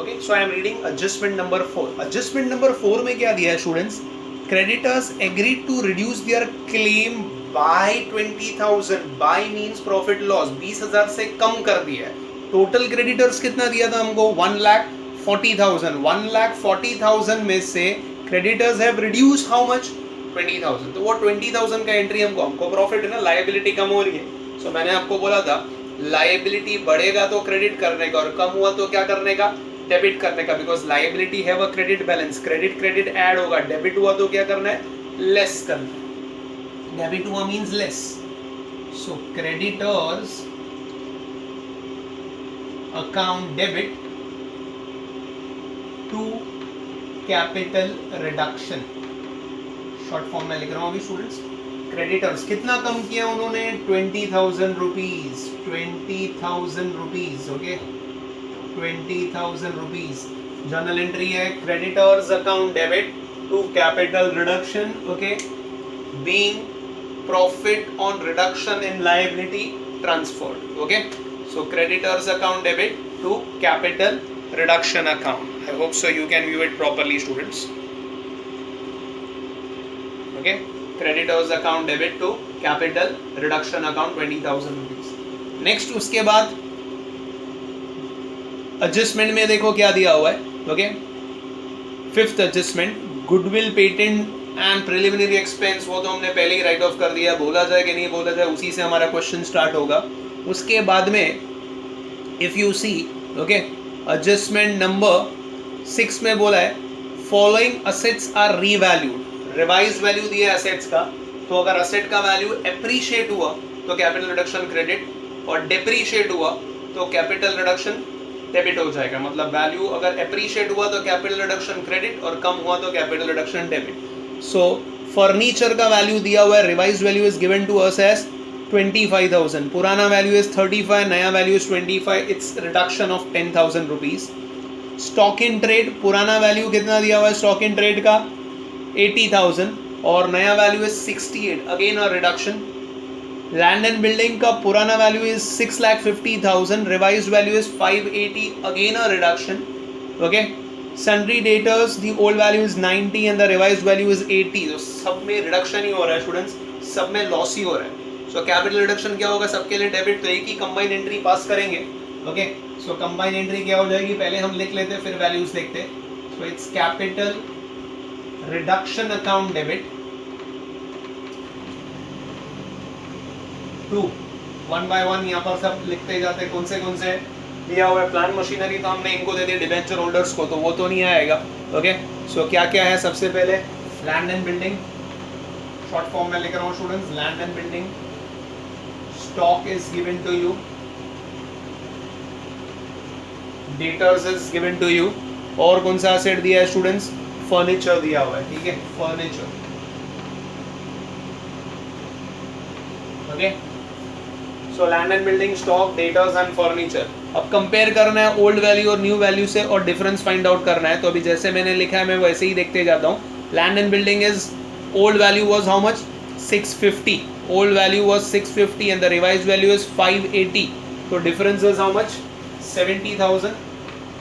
Okay, so I am reading adjustment number 4. Adjustment number 4 में क्या दिया है students? Creditors agreed to reduce their claim by 20,000. By means profit loss, 20,000 से कम कर दिया है. टोटल क्रेडिटर्स कितना दिया था हमको? 1,40,000. 1,40,000 में से creditors have reduce how much? 20,000. तो वो 20,000 का एंट्री हमको प्रॉफिट है ना, लायबिलिटी कम हो रही है. सो मैंने आपको बोला था लायबिलिटी बढ़ेगा तो क्रेडिट करने का, और कम हुआ तो क्या करने का? डेबिट करने का. Because liability have a credit balance. Credit add होगा. डेबिट हुआ तो क्या करना है? लेस करना है. डेबिट हुआ means less. So creditors account debit to capital reduction. Short form में लिख रहा हूं अभी स्टूडेंट्स. क्रेडिटर्स कितना कम किया उन्होंने? 20,000 rupees. 20,000 rupees. Okay, 20,000 rupees. Journal entry है creditors account debit to capital reduction. Okay, being profit on reduction in liability transferred. Okay, so creditors account debit to capital reduction account. I hope so you can view it properly students. Okay, creditors account debit to capital reduction account 20,000 rupees. Next उसके बाद adjustment में देखो क्या दिया हुआ है. Okay, fifth adjustment goodwill patent and preliminary expense. वो तो हमने पहले ही राइट ऑफ कर दिया. बोला जाए कि नहीं बोला जाए उसी से हमारा क्वेश्चन स्टार्ट होगा. उसके बाद में if you see okay adjustment number 6 में बोला है following assets are revalued. Revise value दिया है असेट्स का. तो अगर असेट का वैल्यू एप्रीशिएट हुआ तो कैपिटल रिडक्शन क्रेडिट, और डेप्रीशिएट हुआ तो कैपिटल रिडक्शन डेबिट हो जाएगा. मतलब वैल्यू अगर एप्रीशिएट हुआ तो कैपिटल रिडक्शन क्रेडिट, और कम हुआ तो capital reduction debit. So furniture का वैल्यू दिया हुआ है. Revise value is given to us as 25,000. पुराना वैल्यू इज 35, नया value is 25. It's reduction of 10,000 rupees. Stock in trade पुराना वैल्यू कितना दिया हुआ है स्टॉक इन ट्रेड का? 80,000, और नया value is 68. Again a reduction. Land and building का पुराना value is 6,50,000. Revised value is 580. Again a reduction. Okay, sundry debtors the old value is 90 and the revised value is 80. तो सब में reduction ही हो रहा है स्टूडेंट्स, सब में लॉस ही हो रहा है. सो कैपिटल रिडक्शन क्या होगा? सबके लिए डेबिट. तो एक ही कंबाइंड एंट्री पास करेंगे. ओके, सो कंबाइंड एंट्री क्या हो जाएगी? पहले हम लिख लेते फिर वैल्यूज देखते. So it's capital reduction account debit to, one by one यहाँ पर सब लिखते जाते. कौन से दिया हुआ है? प्लांट मशीनरी तो हमने इनको दे दिया डिबेंचर होल्डर्स को, तो वो तो नहीं आएगा. ओके, सो क्या क्या है? सबसे पहले land and building. Short form में लिख रहा हूँ students. Land and building stock is given to you, debtors is given to you. और कौन सा एसेट दिया है स्टूडेंट्स? फर्नीचर दिया हुआ है. ठीक है, furniture. Okay, so land and building, stock, debtors and furniture. अब कंपेयर करना है ओल्ड वैल्यू और न्यू वैल्यू से, और डिफरेंस फाइंड आउट करना है. तो अभी जैसे मैंने लिखा है मैं वैसे ही देखते जाता हूँ. Land and building is old value was how much? 650. Old value was 650 and the revised value is 580. तो difference is how much? 70,000.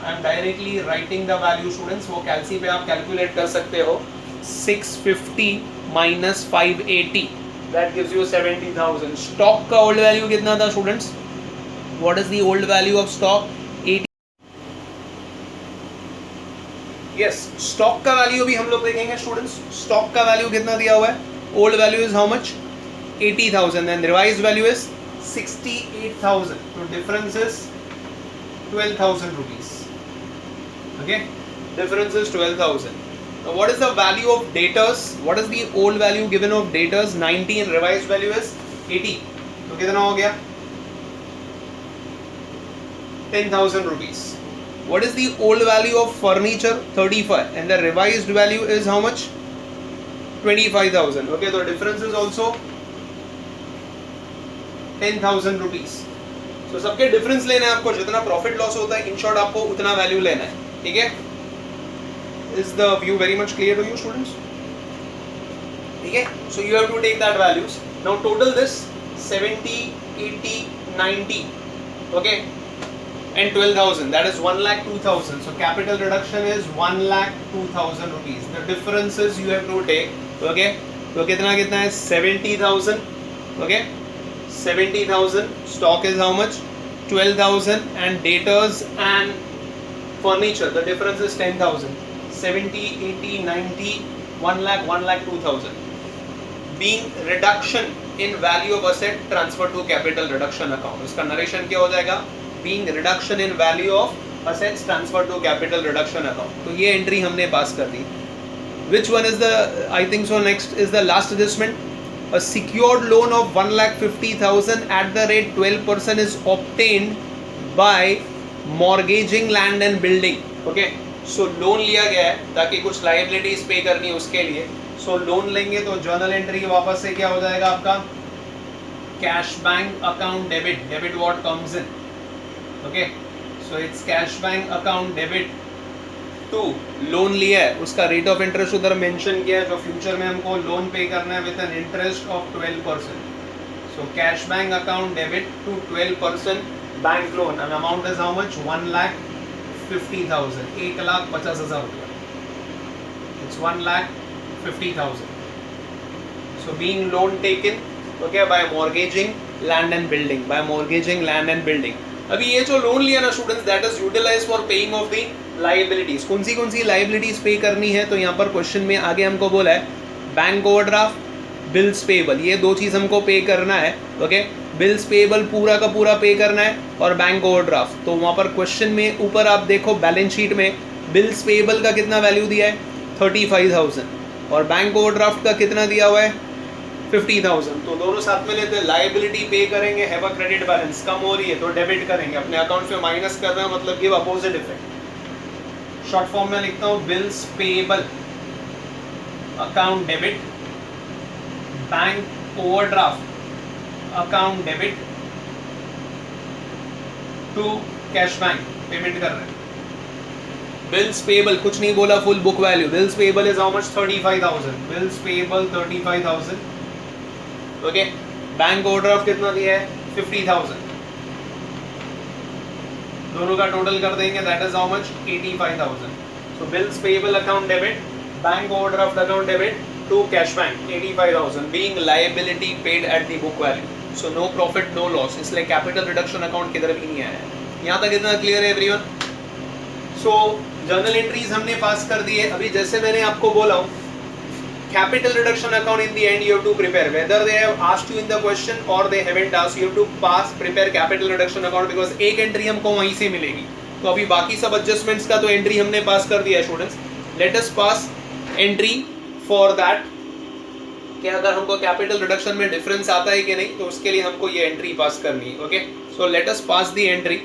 I am directly writing the value students. वो कैलसी पे आप कैलकुलेट कर सकते हो. 650 minus 580 that gives you 70,000. Stock का old value कितना था students? What is the old value of stock? 80. Yes, stock का वैल्यू भी हम लोग देखेंगे स्टूडेंट्स. स्टॉक का वैल्यू कितना दिया हुआ है? Old value is how much? 80,000 and revised value is 68,000. तो difference is 12,000 rupees. Okay, difference is 12,000. Now what is the value of debtors? What is the old value given of debtors? 90 and revised value is 80. तो कितना हो गया? 10,000 rupees. What is the old value of furniture? 35 and the revised value is how much? 25,000. Okay, so difference is also 10,000 rupees. तो सबके difference लेना है आपको. जितना प्रॉफिट लॉस होता है इन शॉर्ट आपको उतना वैल्यू लेना है. ठीक है, is the view very much clear to you students? ठीक है, so you have to take that values. Now total this 70, 80, 90. Okay, and 12,000, that is 1,02,000. So capital reduction is 1,02,000 rupees. The differences you have to take. Okay, तो कितना कितना है 70,000. Okay, 70,000. Stock is how much? 12,000. And debtors and furniture, the difference is 10,000. 70, 80, 90, 1 lakh, 1,02,000. Being reduction in value of asset transferred to capital reduction account. इसका narration क्या हो जाएगा? Being reduction in value of assets transferred to capital reduction account. तो ये entry हमने पास कर दी. Which one is the, I think so next is the last adjustment. A secured loan of 1,50,000 at the rate 12% is obtained by mortgaging land and building. Okay, so loan लिया गया है ताकि कुछ liabilities पे करनी है उसके लिए. So लोन लेंगे तो journal entry वापस से क्या हो जाएगा आपका? Cash bank account debit. Debit what comes in. Okay, so it's cash bank account debit to loan लिया है, उसका रेट ऑफ इंटरेस्ट उधर मेंशन किया है जो फ्यूचर में हमको लोन पे करना है with an interest of 12%. So cash bank account debit to 12% bank loan and amount is how much? 1,50,000. 1,50,000 रुपया. It's 1,50,000. So being loan taken, okay, by mortgaging land and building, by mortgaging land and building. अभी ये जो loan लिया ना students, that is utilize for paying off the liabilities. कौन सी liabilities पे करनी है? तो यहाँ पर क्वेश्चन में आगे हमको बोला है बैंक ओवरड्राफ्ट, बिल्स पेबल, ये दो चीज हमको पे करना है. ओके, बिल्स पेबल पूरा का पूरा पे करना है और बैंक ओवरड्राफ्ट. तो वहाँ पर क्वेश्चन में ऊपर आप देखो बैलेंस शीट में बिल्स पेबल का कितना वैल्यू दिया है? 35,000 और बैंक ओवरड्राफ्ट का कितना दिया हुआ है? 50,000. तो दोनों साथ में लेते हैं. लायबिलिटी पे करेंगे, हैव अ क्रेडिट बैलेंस कम हो रही है तो डेबिट करेंगे, अपने अकाउंट से माइनस कर रहे हैं मतलब give opposite effect. Short form में लिखता हूँ bills payable account debit, bank overdraft account debit to cash bank payment कर रहे हैं. बिल्स पेएबल कुछ नहीं बोला, full book value. Bills payable is how much? 35,000. Bills payable 35,000. Okay, bank overdraft कितना दिया है? 50,000. दोनों का टोटल कर देंगे, that is how much? 85,000. So bills payable account debit, bank overdraft account debit to cash bank 85,000 being liability paid at the book value. So no profit no loss, इसलिए capital reduction account किधर भी नहीं आया है. यहाँ तक इतना clear है एवरीवन? सो जर्नल एंट्रीज हमने पास कर दी है. अभी जैसे मैंने आपको बोला हूँ, capital reduction account in the end you have to prepare, whether they have asked you in the question or they haven't asked, you have to prepare capital reduction account because एक एंट्री हमको वहीं से मिलेगी. तो अभी बाकी सब adjustments का तो एंट्री हमने पास कर दिया है students. Let us pass entry for that कि अगर हमको कैपिटल रिडक्शन में डिफरेंस आता है कि नहीं, तो उसके लिए हमको ये एंट्री पास करनी है. Okay, so let us pass the entry.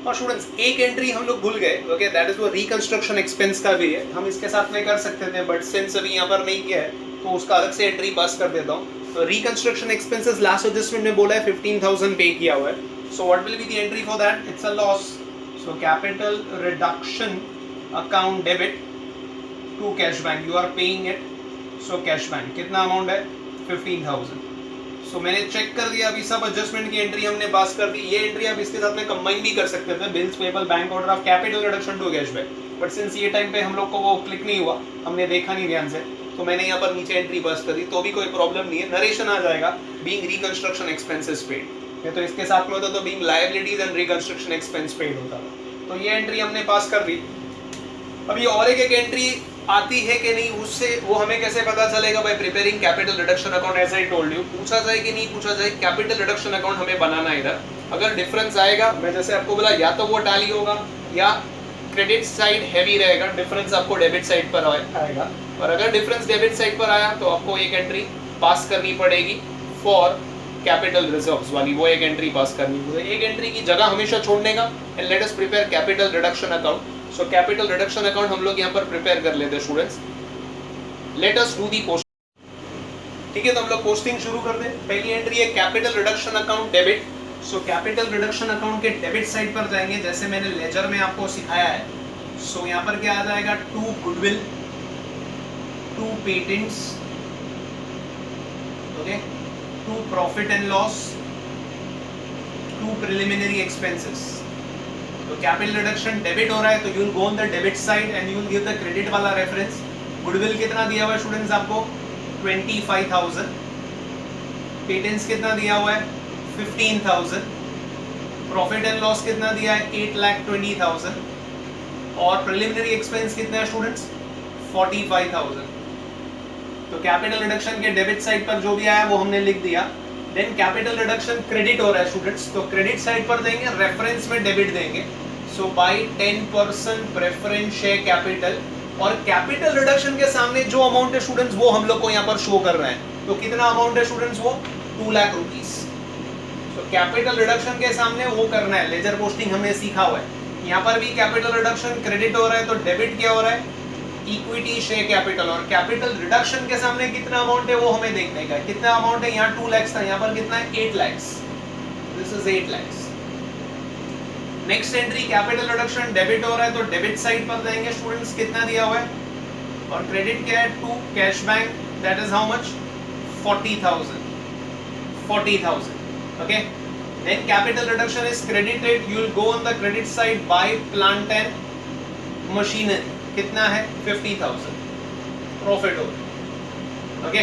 और स्टूडेंट्स एक एंट्री हम लोग भूल गए. ओके, दैट इज वो रिकंस्ट्रक्शन एक्सपेंस का भी है, हम इसके साथ में कर सकते थे बट सिंस अभी यहाँ पर नहीं किया है तो उसका अलग से एंट्री पास कर देता हूँ. तो रिकंस्ट्रक्शन एक्सपेंसेस लास्ट एडजस्टमेंट में बोला है 15,000 पे किया हुआ है. So what will be the entry for that? It's a loss. So capital reduction account debit to cash bank, you are paying it. So cash bank कितना अमाउंट है? 15,000. सो मैंने चेक कर दिया, अभी सब एडजस्टमेंट की एंट्री हमने पास कर दी. ये एंट्री आप इसके साथ में कंबाइन भी कर सकते थे, bills payable, bank overdraft, capital reduction to cash bank. But since ये टाइम पे हम लोग को वो क्लिक नहीं हुआ, हमने देखा नहीं ध्यान से, तो मैंने यहाँ पर नीचे एंट्री पास कर दी. तो भी कोई प्रॉब्लम नहीं है, नरेशन आ जाएगा बीइंग रिकंस्ट्रक्शन एक्सपेंसेस पेड. तो इसके साथ में होता तो being liabilities and reconstruction expense paid होता. तो ये एंट्री हमने पास कर दी. अभी और एक एंट्री आती है कि नहीं, उससे वो हमें कैसे पता चलेगा? By preparing capital reduction account. As I told you, पूछा जाए कि नहीं पूछा जाए, कैपिटल रिडक्शन अकाउंट हमें बनाना है इधर. अगर डिफरेंस आएगा, मैं जैसे आपको बोला, या तो वो टैली होगा या क्रेडिट साइड हैवी रहेगा, डिफरेंस आपको डेबिट साइड पर आएगा. और अगर डिफरेंस डेबिट साइड पर आया तो आपको एक एंट्री पास करनी पड़ेगी फॉर कैपिटल रिजर्व्स वाली, वो एक एंट्री पास करनी है. एक एंट्री की जगह हमेशा छोड़ने का. And let us prepare capital reduction account. So capital reduction account हम लोग यहाँ पर प्रिपेयर कर लेते हैं students. Let us do the post. ठीक है, तो हम लोग पोस्टिंग शुरू कर दें. पहली एंट्री है कैपिटल रिडक्शन अकाउंट डेबिट. सो कैपिटल रिडक्शन अकाउंट के डेबिट साइड पर जाएंगे, जैसे मैंने लेजर में आपको सिखाया है. सो यहाँ पर क्या आ जाएगा? To goodwill, to patents, okay, to profit and loss, to preliminary expenses. तो कैपिटल रिडक्शन डेबिट हो रहा है तो you will go on the debit side and you will give the credit वाला रेफरेंस। गुडविल कितना दिया हुआ है स्टूडेंट्स आपको 25,000। पेटेंट्स कितना दिया हुआ है 15,000। प्रॉफिट एंड लॉस कितना दिया है 8,20,000 और प्रिलिमिनरी एक्सपेंस कितना है स्टूडेंट्स 45,000। तो कैपिटल रिडक्शन के डेबिट साइड पर जो भी आया वो हमने लिख दिया। देन कैपिटल रिडक्शन क्रेडिट हो रहा है स्टूडेंट्स, तो क्रेडिट साइड पर देंगे, रेफरेंस में डेबिट देंगे। सो बाय 10% प्रेफरेंस शेयर कैपिटल, और कैपिटल रिडक्शन के सामने जो अमाउंट है स्टूडेंट्स वो हम लोग को यहाँ पर शो कर रहे हैं। तो कितना अमाउंट है स्टूडेंट्स वो 2 लाख रुपीस। तो कैपिटल रिडक्शन के सामने वो करना है, लेजर पोस्टिंग हमने सीखा हुआ है। यहाँ पर भी कैपिटल रिडक्शन क्रेडिट हो रहा है तो डेबिट क्या हो रहा है इक्विटी शेयर कैपिटल, और कैपिटल रिडक्शन के सामने कितना अमाउंट है वो हमें देखने का है। कितना अमाउंट है यहाँ 2 लाख था, यहाँ पर कितना है 8 lakh. This is 8 lakh. Next entry capital reduction debit हो रहा है तो डेबिट साइड पर देंगे स्टूडेंट्स कितना दिया हुआ है, और क्रेडिट क्या है to cash bank, that is how much 40,000। Okay, then capital reduction is credited, you will go on the credit side by plant and machinery, कितना है 50,000 प्रॉफिट हो। ओके,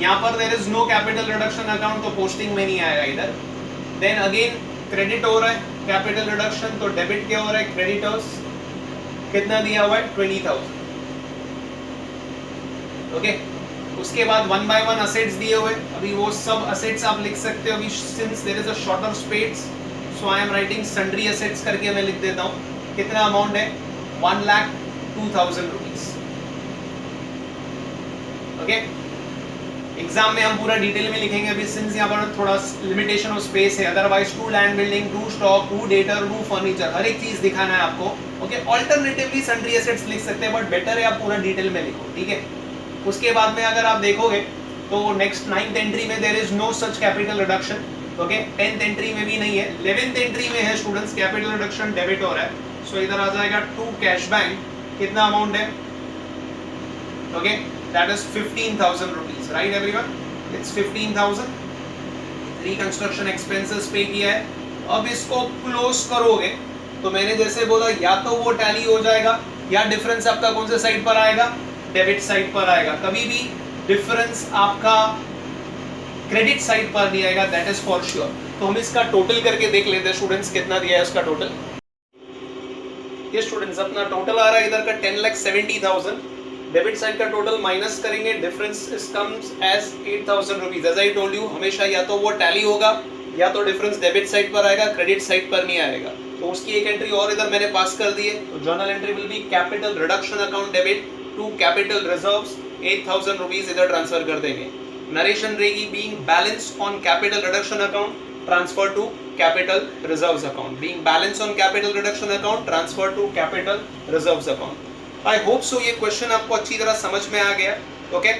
यहाँ पर there is no capital reduction account तो posting में नहीं आएगा इधर। देन अगेन क्रेडिट हो रहा है कैपिटल रिडक्शन, तो डेबिट क्या हो रहा है क्रेडिटर्स, कितना दिया हुआ है 20,000। ओके, उसके बाद 1 बाय 1 असेट्स दिए हुए, अभी वो सब असेट्स आप लिख सकते हो। अभी since there is a shorter space so I am writing sundry assets करके मैं लिख देता हूँ। कितना अमाउंट है 1,02,000 रुपीज। ओके, एग्जाम में हम पूरा डिटेल में लिखेंगे, अभी सिंस यहाँ पर थोड़ा लिमिटेशन ऑफ स्पेस है। Otherwise to land building, to stock, to debtor, to furniture, हर एक चीज दिखाना है आपको। ओके, ऑल्टरनेटिवली सन्ड्री एसेट्स लिख सकते हैं, बट बेटर है आप पूरा डिटेल में लिखो, ठीक है। उसके बाद में अगर आप देखोगे तो नेक्स्ट 9th एंट्री में there is no such capital reduction. Okay, 10th entry में भी नहीं है, 11th एंट्री में है स्टूडेंट्स कैपिटल रिडक्शन डेबिट हो रहा है। सो इधर आ जाएगा टू कैश बैंक, कितना अमाउंट है, okay that is 15,000 rupees, right everyone, it's 15,000। Reconstruction expenses पे किया है। अब इसको क्लोज करोगे तो मैंने जैसे बोला या तो वो टैली हो जाएगा या डिफरेंस आपका कौन से साइड पर आएगा, डेबिट साइड पर आएगा। कभी भी डिफरेंस आपका क्रेडिट साइड पर नहीं आएगा, दैट इज फॉर श्योर। तो हम इसका टोटल करके देख लेते हैं स्टूडेंट्स कितना दिया है उसका टोटल। ये स्टूडेंट्स अपना टोटल आ रहा है इधर का 10,70,000, डेबिट साइड का टोटल माइनस करेंगे, difference is comes as 8,000 rupees. As I told you हमेशा या तो वो टैली होगा या तो डिफरेंस डेबिट साइड पर आएगा, क्रेडिट साइड पर नहीं आएगा। तो उसकी एक एंट्री और इधर मैंने पास कर दी है। तो journal entry will be capital reduction account debit to capital reserves, 8,000 rupees इधर ट्रांसफर कर देंगे। नरेशन रहेगी being balance on capital reduction account transfer to capital reserves account, being balance on capital reduction account transfer to capital reserves account. I hope so ये question आपको अच्छी तरह समझ में आ गया। ओके